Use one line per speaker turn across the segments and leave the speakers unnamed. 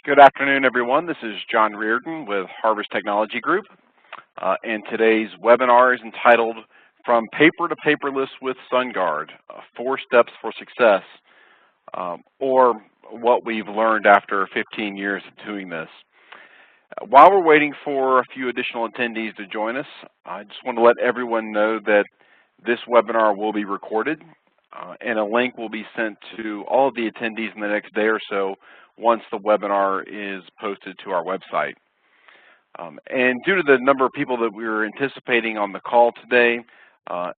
Good afternoon, everyone. This is John Reardon with Harvest Technology Group, and today's webinar is entitled From Paper to Paperless with SunGuard, 4 Steps for Success, or what we've learned after 15 years of doing this. While we're waiting for a few additional attendees to join us, I just want to let everyone know that this webinar will be recorded, and a link will be sent to all of the attendees in the next day or so once the webinar is posted to our website. And due to the number of people that we were anticipating on the call today,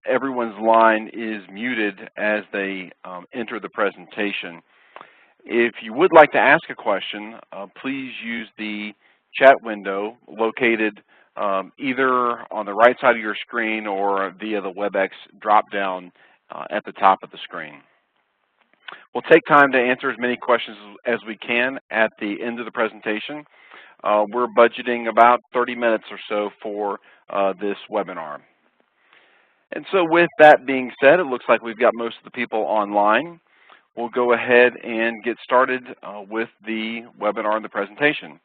everyone's line is muted as they enter the presentation. If you would like to ask a question, please use the chat window located either on the right side of your screen or via the WebEx drop-down at the top of the screen. We'll take time to answer as many questions as we can at the end of the presentation. We're budgeting about 30 minutes or so for this webinar. And so with that being said, it looks like we've got most of the people online. We'll go ahead and get started with the webinar and the presentation.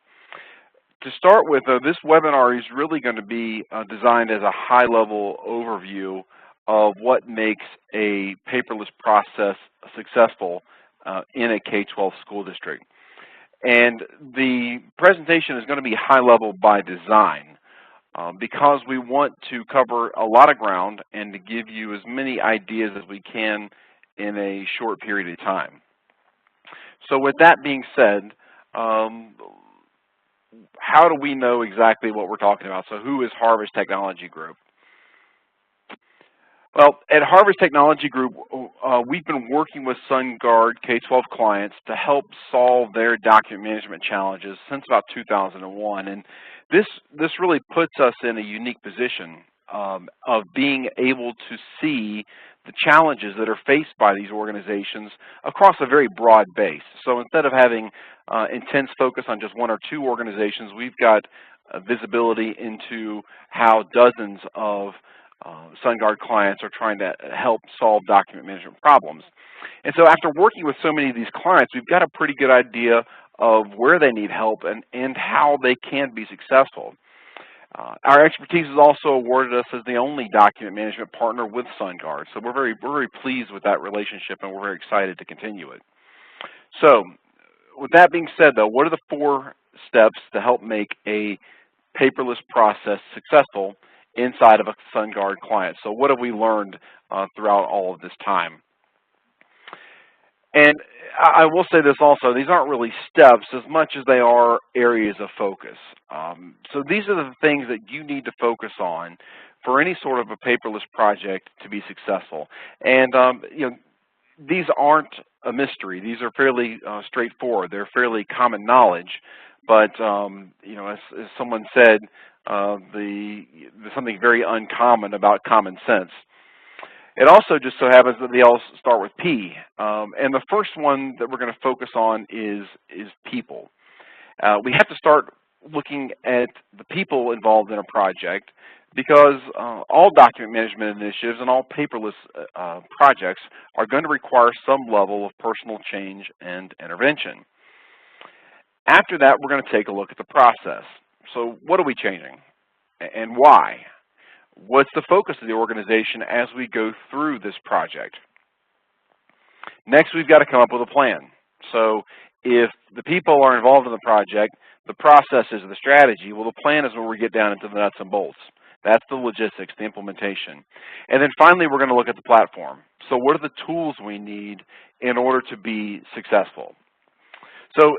To start with, though, this webinar is really going to be designed as a high-level overview of what makes a paperless process successful in a K-12 school district. And the presentation is going to be high-level by design because we want to cover a lot of ground and to give you as many ideas as we can in a short period of time. So with that being said, how do we know exactly what we're talking about? So who is Harvest Technology Group? Well, at Harvest Technology Group, we've been working with SunGuard K-12 clients to help solve their document management challenges since about 2001. And this really puts us in a unique position of being able to see the challenges that are faced by these organizations across a very broad base. So instead of having intense focus on just one or two organizations, we've got visibility into how dozens of SunGuard clients are trying to help solve document management problems. And so after working with so many of these clients, we've got a pretty good idea of where they need help and how they can be successful. Our expertise has also awarded us as the only document management partner with SunGuard. So we're very pleased with that relationship, and we're very excited to continue it. So with that being said, though, what are the 4 steps to help make a paperless process successful inside of a SunGuard client? So what have we learned throughout all of this time? And I will say this also, these aren't really steps as much as they are areas of focus. So these are the things that you need to focus on for any sort of a paperless project to be successful. And you know, these aren't a mystery. These are fairly straightforward. They're fairly common knowledge. But you know, as someone said, there's something very uncommon about common sense. It also just so happens that they all start with P. And the first one that we're going to focus on is people. We have to start looking at the people involved in a project because all document management initiatives and all paperless projects are going to require some level of personal change and intervention. After that, we're going to take a look at the process. So what are we changing and why? What's the focus of the organization as we go through this project? Next, we've got to come up with a plan. So if the people are involved in the project, the process is the strategy. Well, the plan is where we get down into the nuts and bolts. That's the logistics, the implementation. And then finally, we're going to look at the platform. So what are the tools we need in order to be successful? So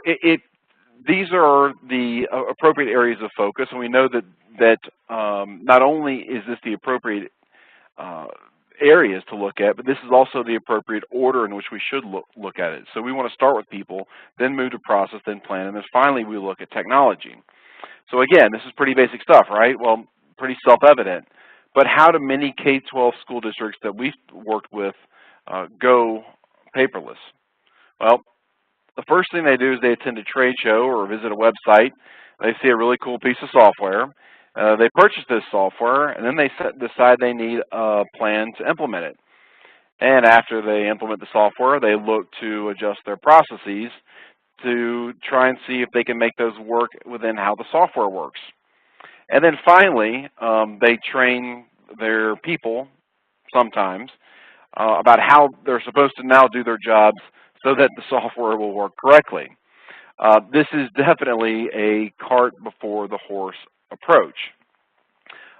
these are the appropriate areas of focus, and we know that not only is this the appropriate areas to look at, but this is also the appropriate order in which we should look at it. So we want to start with people, then move to process, then plan, and then finally we look at technology. So again, this is pretty basic stuff, right? Well, pretty self-evident. But how do many K-12 school districts that we've worked with go paperless? Well, the first thing they do is they attend a trade show or visit a website. They see a really cool piece of software. They purchase this software, and then they decide they need a plan to implement it. And after they implement the software, they look to adjust their processes to try and see if they can make those work within how the software works. And then finally, they train their people sometimes about how they're supposed to now do their jobs so that the software will work correctly. This is definitely a cart before the horse approach.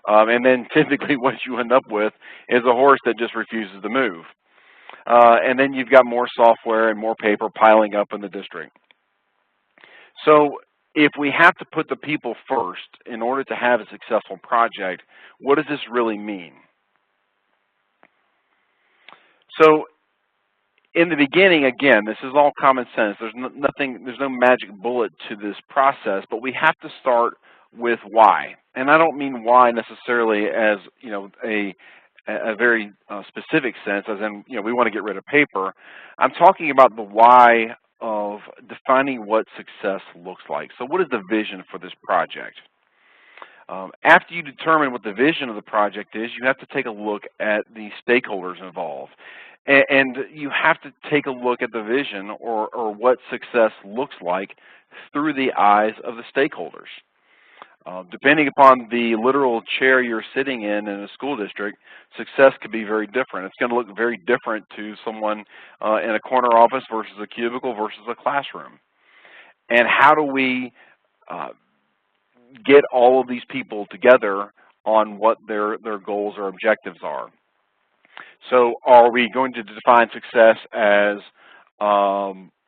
And then typically what you end up with is a horse that just refuses to move. And then you've got more software and more paper piling up in the district. So if we have to put the people first in order to have a successful project, what does this really mean? So in the beginning, again, this is all common sense. There's no magic bullet to this process, but we have to start with why. And I don't mean why necessarily as, a very specific sense, as in, we want to get rid of paper. I'm talking about the why of defining what success looks like. So what is the vision for this project? After you determine what the vision of the project is, you have to take a look at the stakeholders involved. And you have to take a look at the vision or what success looks like through the eyes of the stakeholders. Depending upon the literal chair you're sitting in a school district, success could be very different. It's going to look very different to someone in a corner office versus a cubicle versus a classroom. And how do we get all of these people together on what their goals or objectives are? So are we going to define success as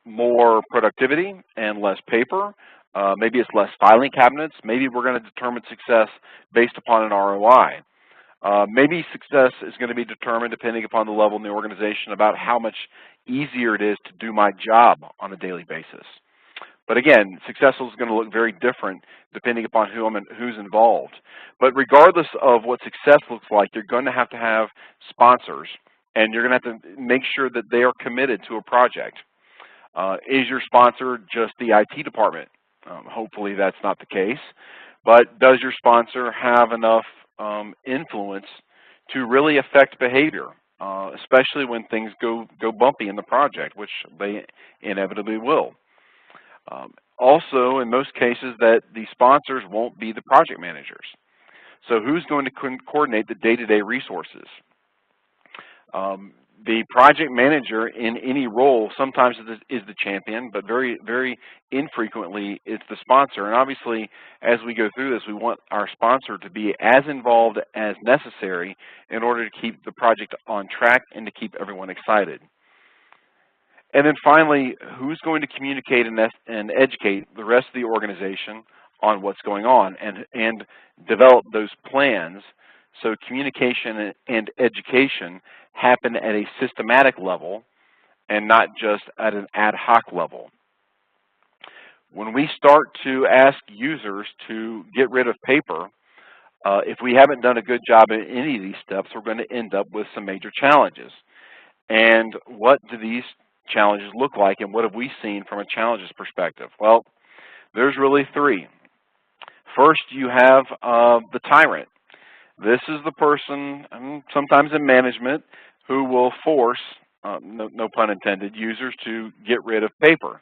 more productivity and less paper? Maybe it's less filing cabinets. Maybe we're going to determine success based upon an ROI. Maybe success is going to be determined depending upon the level in the organization about how much easier it is to do my job on a daily basis. But again, success is going to look very different depending upon who's involved. But regardless of what success looks like, you're going to have sponsors, and you're going to have to make sure that they are committed to a project. Is your sponsor just the IT department? Hopefully that's not the case. But does your sponsor have enough influence to really affect behavior, especially when things go bumpy in the project, which they inevitably will? Also, in most cases, that the sponsors won't be the project managers. So who's going to coordinate the day-to-day resources? The project manager in any role sometimes is the champion, but very, very infrequently it's the sponsor. And obviously, as we go through this, we want our sponsor to be as involved as necessary in order to keep the project on track and to keep everyone excited. And then finally, who's going to communicate and educate the rest of the organization on what's going on and develop those plans so communication and education happen at a systematic level and not just at an ad hoc level. When we start to ask users to get rid of paper, if we haven't done a good job in any of these steps, we're going to end up with some major challenges. And what do these challenges look like, and what have we seen from a challenges perspective? Well, there's really three. First, you have the tyrant. This is the person, sometimes in management, who will force, no pun intended, users to get rid of paper.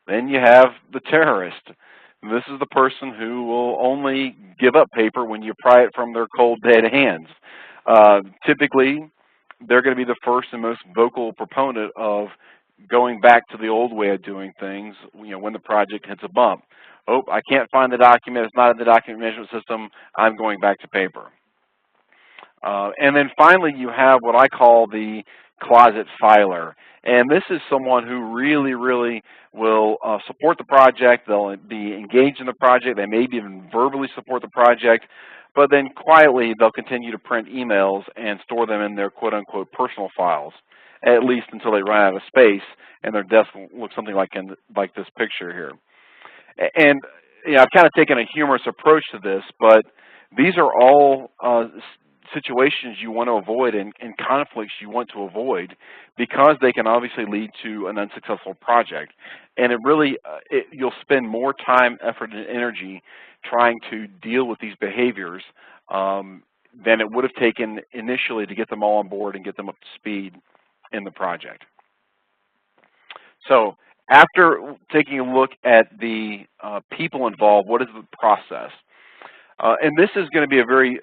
Then you have the terrorist. This is the person who will only give up paper when you pry it from their cold, dead hands. Typically, they're going to be the first and most vocal proponent of going back to the old way of doing things, when the project hits a bump. Oh, I can't find the document. It's not in the document management system. I'm going back to paper. And then finally, you have what I call the closet filer. And this is someone who really, really will support the project. They'll be engaged in the project. They may even verbally support the project. But then quietly, they'll continue to print emails and store them in their quote-unquote personal files, at least until they run out of space and their desk will look something like this picture here. And I've kind of taken a humorous approach to this, but these are all situations you want to avoid and conflicts you want to avoid because they can obviously lead to an unsuccessful project. And it really, you'll spend more time, effort, and energy trying to deal with these behaviors than it would have taken initially to get them all on board and get them up to speed in the project. So After taking a look at the people involved, what is the process? And this is going to be a very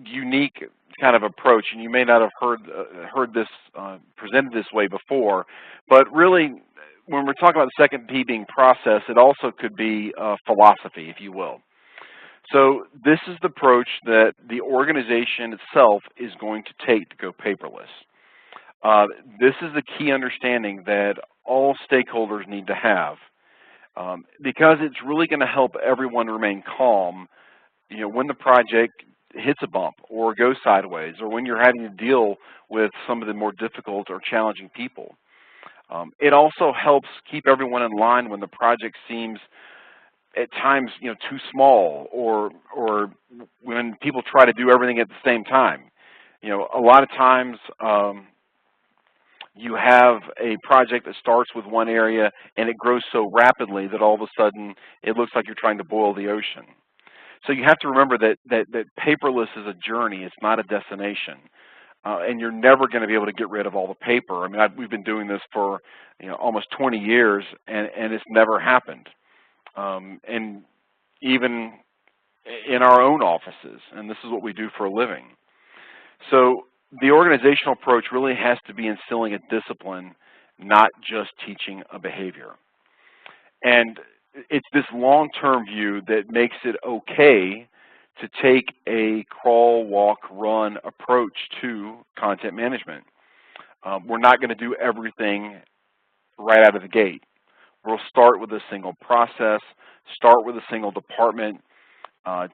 unique kind of approach, and you may not have heard this presented this way before, but really, when we're talking about the second P being process, it also could be philosophy, if you will. So this is the approach that the organization itself is going to take to go paperless. This is the key understanding that all stakeholders need to have, because it's really going to help everyone remain calm, when the project hits a bump or goes sideways, or when you're having to deal with some of the more difficult or challenging people. It also helps keep everyone in line when the project seems at times too small, or when people try to do everything at the same time. A lot of times you have a project that starts with one area and it grows so rapidly that all of a sudden it looks like you're trying to boil the ocean. So you have to remember that paperless is a journey, it's not a destination. And you're never going to be able to get rid of all the paper. I mean, we've been doing this for almost 20 years, and it's never happened. And even in our own offices, and this is what we do for a living. So the organizational approach really has to be instilling a discipline, not just teaching a behavior. And it's this long-term view that makes it okay to take a crawl, walk, run approach to content management. We're not going to do everything right out of the gate. We'll start with a single process, start with a single department,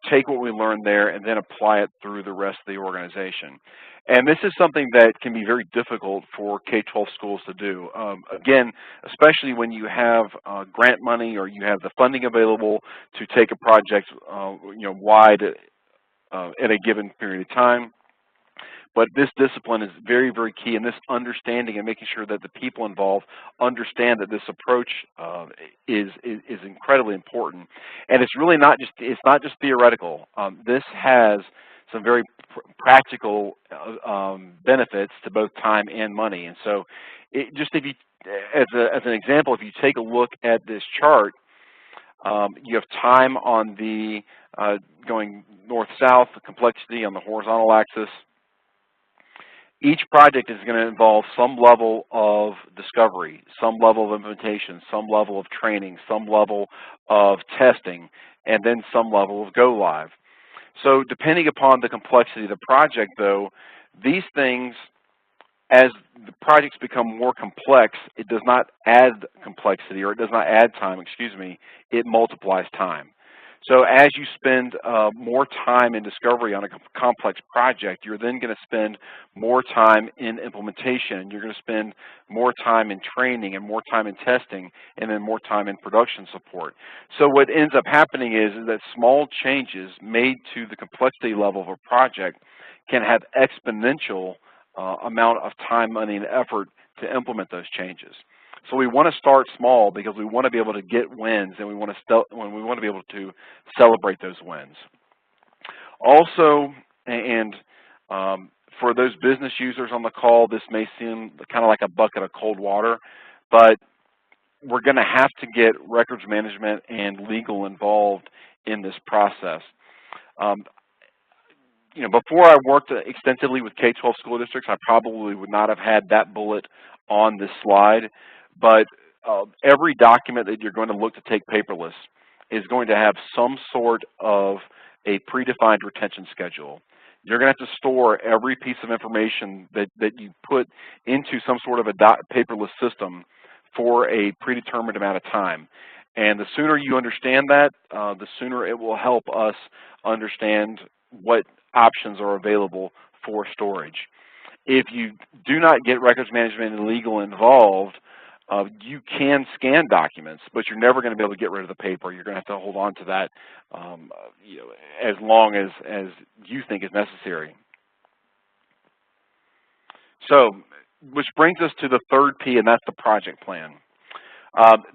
take what we learned there, and then apply it through the rest of the organization. And this is something that can be very difficult for K-12 schools to do. Again, especially when you have grant money or you have the funding available to take a project wide at a given period of time. But this discipline is very, very key, and this understanding and making sure that the people involved understand that this approach is incredibly important. And it's really not just theoretical. This has some very practical benefits to both time and money. And so, if you, as an example, if you take a look at this chart, you have time on the going north-south, the complexity on the horizontal axis. Each project is going to involve some level of discovery, some level of implementation, some level of training, some level of testing, and then some level of go live. So depending upon the complexity of the project, though, these things, as the projects become more complex, it does not add complexity, or it does not add time, excuse me, it multiplies time. So as you spend more time in discovery on a complex project, you're then going to spend more time in implementation. You're going to spend more time in training and more time in testing and then more time in production support. So what ends up happening is that small changes made to the complexity level of a project can have exponential amount of time, money, and effort to implement those changes. So we want to start small because we want to be able to get wins, and we want to be able to celebrate those wins. Also, and for those business users on the call, this may seem kind of like a bucket of cold water, but we're going to have to get records management and legal involved in this process. Before I worked extensively with K-12 school districts, I probably would not have had that bullet on this slide. But every document that you're going to look to take paperless is going to have some sort of a predefined retention schedule. You're going to have to store every piece of information that you put into some sort of a paperless system for a predetermined amount of time. And the sooner you understand that, the sooner it will help us understand what options are available for storage. If you do not get records management and legal involved, you can scan documents, but you're never going to be able to get rid of the paper. You're going to have to hold on to that as long as you think is necessary. So, which brings us to the third P, and that's the project plan.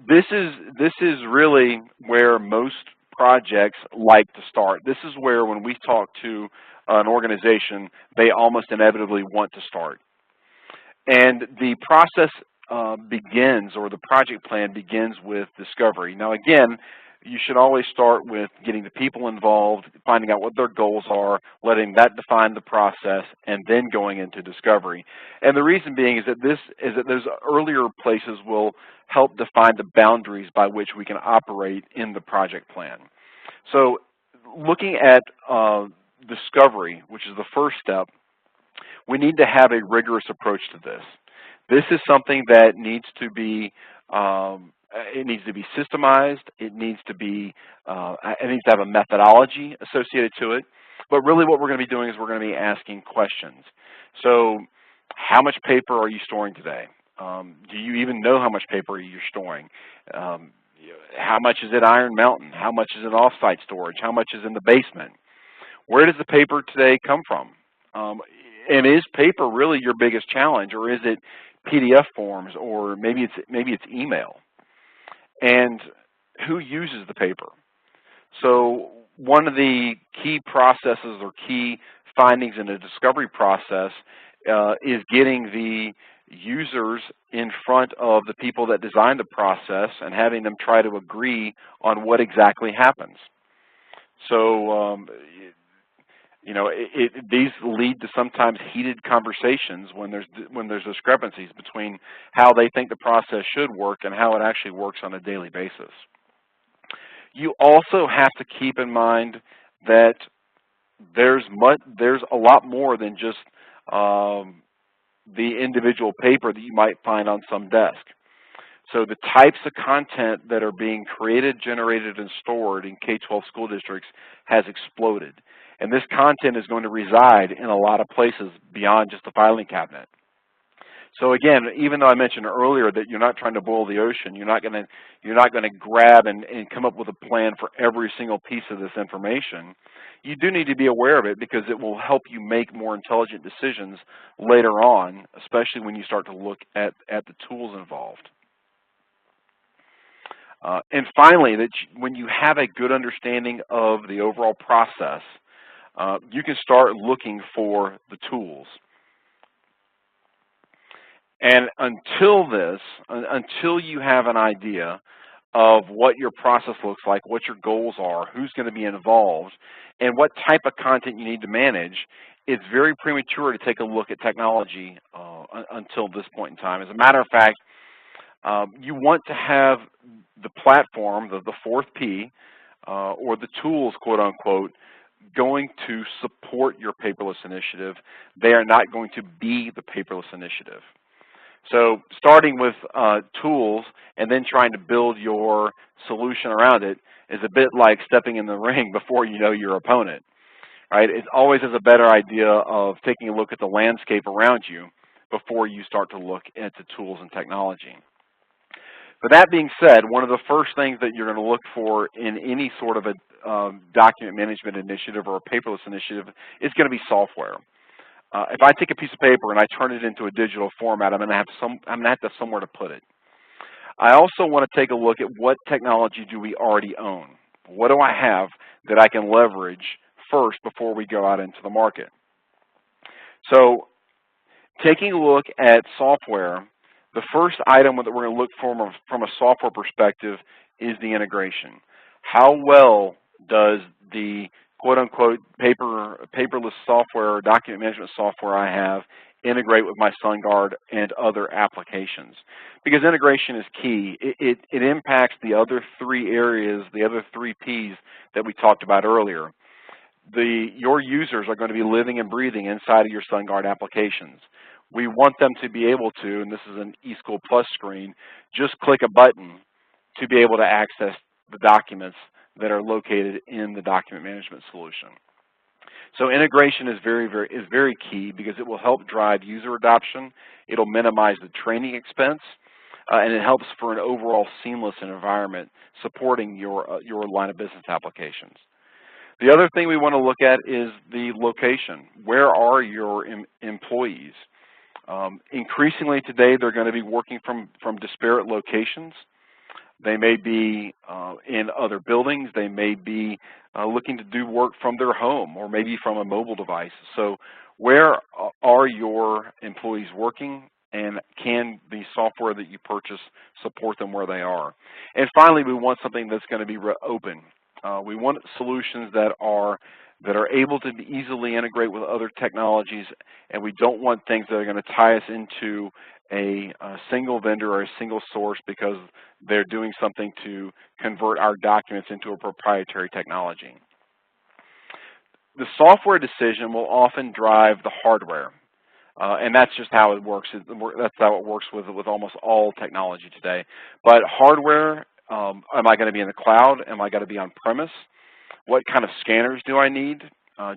This is really where most projects like to start. This is where, when we talk to an organization, they almost inevitably want to start. And the process begins, or the project plan begins with discovery. Now again, you should always start with getting the people involved, finding out what their goals are, letting that define the process, and then going into discovery. And the reason being is that those earlier places will help define the boundaries by which we can operate in the project plan. So looking at discovery, which is the first step, we need to have a rigorous approach to this. This is something that needs to be systemized. It needs to have a methodology associated to it. But really, what we're going to be doing is we're going to be asking questions. So, how much paper are you storing today? Do you even know how much paper you're storing? How much is at Iron Mountain? How much is in off-site storage? How much is in the basement? Where does the paper today come from? And is paper really your biggest challenge, or is it PDF forms, or maybe it's email? And who uses the paper? So one of the key processes or key findings in the discovery process is getting the users in front of the people that design the process and having them try to agree on what exactly happens. So these lead to sometimes heated conversations when there's discrepancies between how they think the process should work and how it actually works on a daily basis. You also have to keep in mind that there's a lot more than just the individual paper that you might find on some desk. So the types of content that are being created, generated, and stored in K-12 school districts has exploded. And this content is going to reside in a lot of places beyond just the filing cabinet. So again, even though I mentioned earlier that you're not trying to boil the ocean, you're not going to grab and come up with a plan for every single piece of this information. You do need to be aware of it because it will help you make more intelligent decisions later on, especially when you start to look at the tools involved. And finally, when you have a good understanding of the overall process, you can start looking for the tools. And until you have an idea of what your process looks like, what your goals are, who's going to be involved, and what type of content you need to manage, it's very premature to take a look at technology until this point in time. As a matter of fact, you want to have the platform, the fourth P, or the tools, quote unquote, going to support your paperless initiative. They are not going to be the paperless initiative. So starting with tools and then trying to build your solution around it is a bit like stepping in the ring before you know your opponent, right? It always is a better idea of taking a look at the landscape around you before you start to look at the tools and technology. But that being said, one of the first things that you're going to look for in any sort of a document management initiative or a paperless initiative is going to be software. If I take a piece of paper and I turn it into a digital format, I'm going to have somewhere to put it. I also want to take a look at what technology do we already own. What do I have that I can leverage first before we go out into the market? So taking a look at software, the first item that we're going to look for from a software perspective is the integration. How well does the quote-unquote paperless software or document management software I have integrate with my SunGuard and other applications? Because integration is key. It impacts the other three areas, the other three Ps that we talked about earlier. Your users are going to be living and breathing inside of your SunGuard applications. We want them to be able to, and this is an eSchool Plus screen, just click a button to be able to access the documents that are located in the document management solution. So integration is very key because it will help drive user adoption. It'll minimize the training expense, and it helps for an overall seamless environment supporting your line of business applications. The other thing we want to look at is the location. Where are your employees? Increasingly today, they're going to be working from disparate locations. They may be in other buildings. They may be looking to do work from their home or maybe from a mobile device. So where are your employees working, and can the software that you purchase support them where they are? And finally, we want something that's going to be open. We want solutions that are able to easily integrate with other technologies, and we don't want things that are going to tie us into a single vendor or a single source because they're doing something to convert our documents into a proprietary technology. The software decision will often drive the hardware, and that's just how it works. That's how it works with almost all technology today. But hardware, am I going to be in the cloud? Am I going to be on premise? What kind of scanners do I need?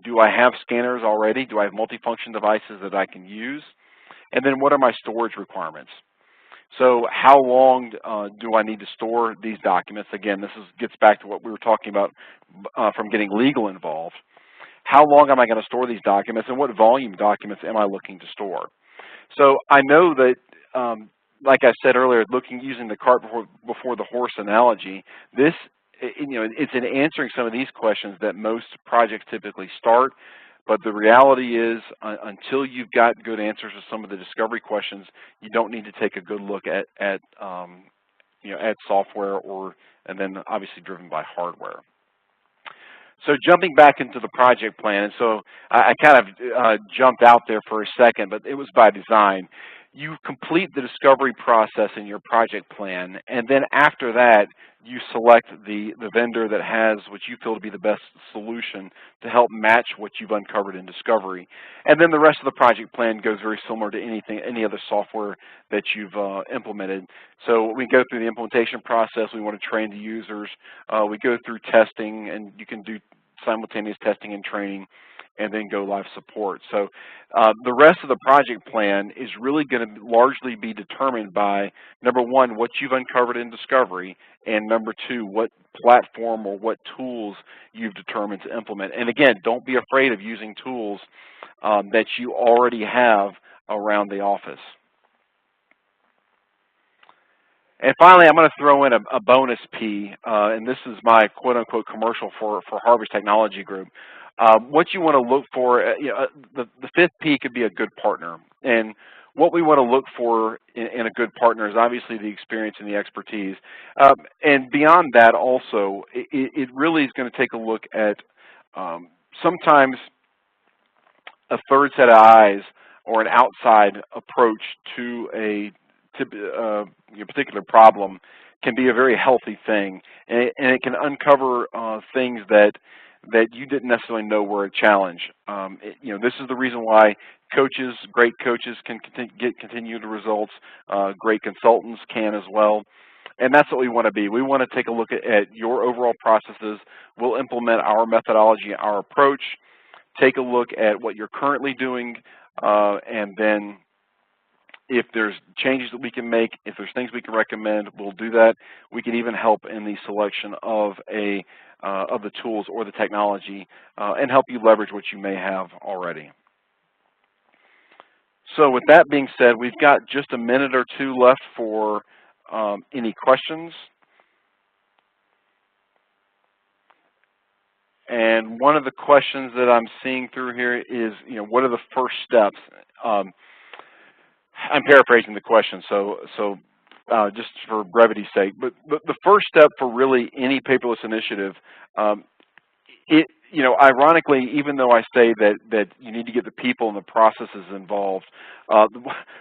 Do I have scanners already? Do I have multifunction devices that I can use? And then what are my storage requirements? So how long do I need to store these documents? Again, this gets back to what we were talking about from getting legal involved. How long am I going to store these documents, and what volume documents am I looking to store? So I know that, like I said earlier, using the cart before the horse analogy, it's in answering some of these questions that most projects typically start. But the reality is, until you've got good answers to some of the discovery questions, you don't need to take a good look at software, and then obviously driven by hardware. So jumping back into the project plan, and so I kind of jumped out there for a second, but it was by design. You complete the discovery process in your project plan, and then after that, you select the vendor that has what you feel to be the best solution to help match what you've uncovered in discovery. And then the rest of the project plan goes very similar to any other software that you've implemented. So we go through the implementation process. We want to train the users. We go through testing, and you can do simultaneous testing and training, and then go live support. So the rest of the project plan is really going to largely be determined by, number one, what you've uncovered in discovery, and number two, what platform or what tools you've determined to implement. And again, don't be afraid of using tools that you already have around the office. And finally, I'm going to throw in a bonus P, and this is my quote-unquote commercial for Harvest Technology Group. What you want to look for, the fifth P could be a good partner. And what we want to look for in a good partner is obviously the experience and the expertise. And beyond that also, it really is going to take a look at sometimes a third set of eyes or an outside approach to a particular problem can be a very healthy thing, and it can uncover things that you didn't necessarily know were a challenge. This is the reason why great coaches can get continued results. Great consultants can as well. And that's what we want to be. We want to take a look at your overall processes. We'll implement our methodology, our approach, take a look at what you're currently doing, and then if there's changes that we can make, if there's things we can recommend, we'll do that. We can even help in the selection of the tools or the technology and help you leverage what you may have already. So with that being said, we've got just a minute or two left for any questions. And one of the questions that I'm seeing through here is, what are the first steps? I'm paraphrasing the question, so just for brevity's sake. But the first step for really any paperless initiative, ironically, even though I say that you need to get the people and the processes involved,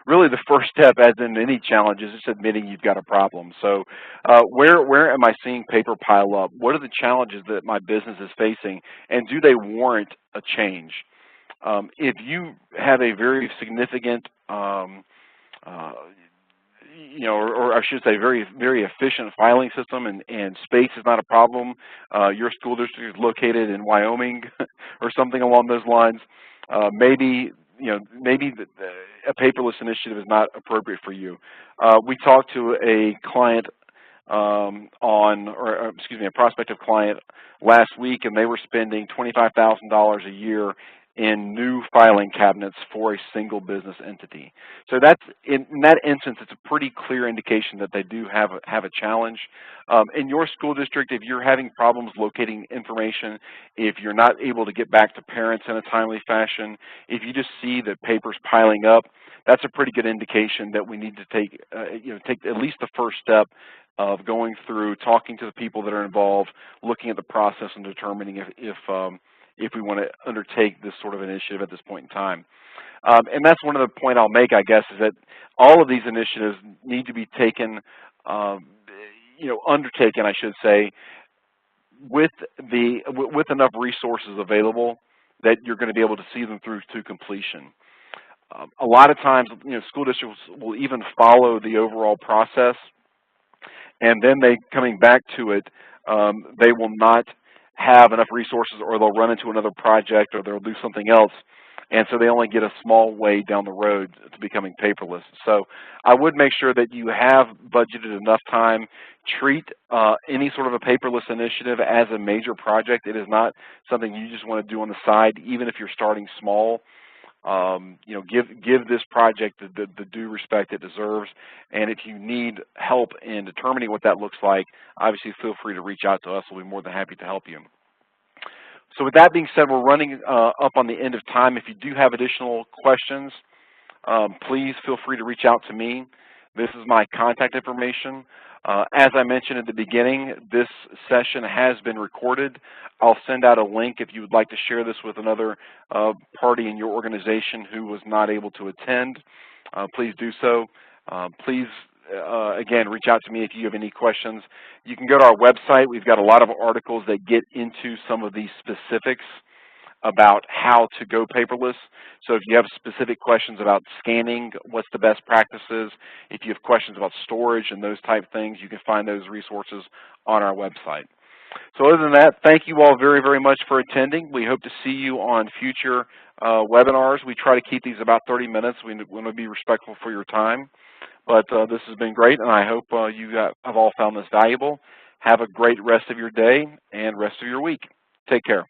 really the first step, as in any challenge, is just admitting you've got a problem. So where am I seeing paper pile up? What are the challenges that my business is facing, and do they warrant a change? If you have a very significant, or I should say very, very efficient filing system, and space is not a problem, your school district is located in Wyoming or something along those lines, maybe a paperless initiative is not appropriate for you. We talked to a client a prospective client last week, and they were spending $25,000 a year in new filing cabinets for a single business entity. So that's, in that instance, it's a pretty clear indication that they do have a challenge. In your school district, if you're having problems locating information, if you're not able to get back to parents in a timely fashion, if you just see that paper's piling up, that's a pretty good indication that we need to take, take at least the first step of going through, talking to the people that are involved, looking at the process, and determining if we want to undertake this sort of initiative at this point in time. And that's one of the point I'll make, I guess, is that all of these initiatives need to be taken, undertaken, I should say, with enough resources available that you're going to be able to see them through to completion. A lot of times, school districts will even follow the overall process, and then coming back to it, they will not have enough resources, or they'll run into another project, or they'll do something else, and so they only get a small way down the road to becoming paperless. So I would make sure that you have budgeted enough time. Treat any sort of a paperless initiative as a major project. It is not something you just want to do on the side, even if you're starting small. Give this project the due respect it deserves, and if you need help in determining what that looks like, obviously feel free to reach out to us. We'll be more than happy to help you. So with that being said, we're running up on the end of time. If you do have additional questions, please feel free to reach out to me. This is my contact information. As I mentioned at the beginning, this session has been recorded. I'll send out a link if you would like to share this with another party in your organization who was not able to attend. Please do so. Please, again, reach out to me if you have any questions. You can go to our website. We've got a lot of articles that get into some of these specifics about how to go paperless. So if you have specific questions about scanning, what's the best practices, if you have questions about storage and those type of things, you can find those resources on our website. So other than that, thank you all very, very much for attending. We hope to see you on future webinars. We try to keep these about 30 minutes. We want to be respectful for your time. But this has been great, and I hope you have all found this valuable. Have a great rest of your day and rest of your week. Take care.